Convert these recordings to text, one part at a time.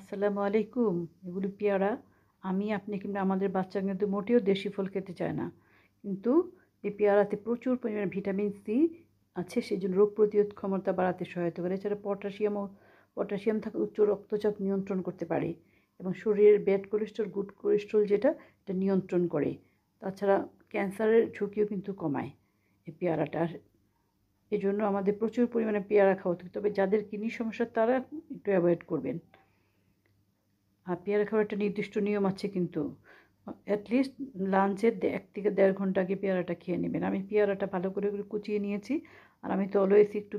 আসসালামু আলাইকুম। এগুলি পেয়ারা। আপনি কিংবা আমাদের বাচ্চা কিন্তু মোটেও দেশি ফল খেতে চায় না, কিন্তু এই পেয়ারাতে প্রচুর পরিমাণে ভিটামিন সি আছে, সেই জন্য রোগ প্রতিরোধ ক্ষমতা বাড়াতে সহায়তা করে। এছাড়া পটাশিয়াম থাকা উচ্চ রক্তচাপ নিয়ন্ত্রণ করতে পারে এবং শরীরের ব্যাড কোলেস্ট্রল গুড কোলেস্ট্রল যেটা এটা নিয়ন্ত্রণ করে। তাছাড়া ক্যান্সারের ঝুঁকিও কিন্তু কমায় এই পেয়ারাটার। এই জন্য আমাদের প্রচুর পরিমাণে পেয়ারা খাওয়া উচিত, তবে যাদের কিডনির সমস্যা তারা একটু অ্যাভয়েড করবেন। আর পেয়ারা খাওয়ার একটা নির্দিষ্ট নিয়ম আছে, কিন্তু অ্যাটলিস্ট লাঞ্চের 1 থেকে 1.5 ঘন্টা আগে পেয়ারাটা খেয়ে নেবেন। আমি পেয়ারাটা ভালো করে কুচিয়ে নিয়েছি, আর আমি তো অলওয়েজ একটু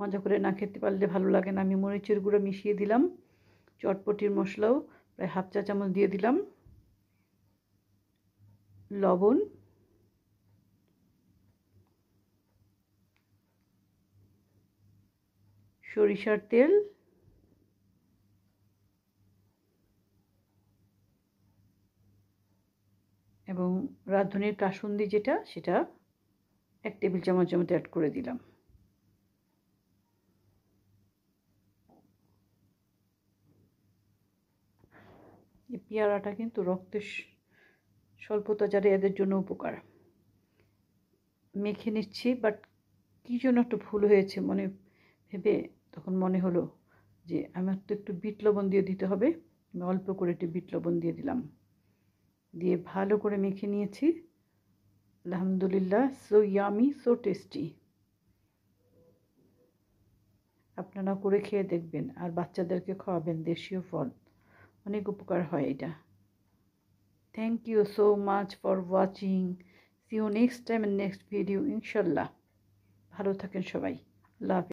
মজা করে না খেতে পারলে ভালো লাগে না। আমি মরিচের গুঁড়ো মিশিয়ে দিলাম, চটপটির মশলাও প্রায় 1/2 চা চামচ দিয়ে দিলাম, লবণ, সরিষার তেল, এবং রাঁধুনির কাসুন্দি যেটা সেটা 1 টেবিল চামচের মতো অ্যাড করে দিলাম। এই পেয়ারাটা কিন্তু রক্তের স্বল্পতা যারা এদের জন্য উপকার। মেখে নিচ্ছি, বাট কী জন্য একটু ভুল হয়েছে মনে ভেবে তখন মনে হলো যে আমার তো একটু বিট লবণ দিয়ে দিতে হবে। আমি অল্প করে একটু বিট লবণ দিয়ে দিলাম, দিয়ে ভালো করে মেখে নিয়েছি। আলহামদুলিল্লাহ, সো ইয়ামি, সো টেস্টি। আপনারা করে খেয়ে দেখবেন আর বাচ্চাদেরকে খাওয়াবেন। দেশীয় ফল, অনেক উপকার হয় এটা। Thank you so much for watching. See you next time in next video ইনশাল্লাহ। ভালো থাকেন সবাই। আল্লাহ হাফেজ।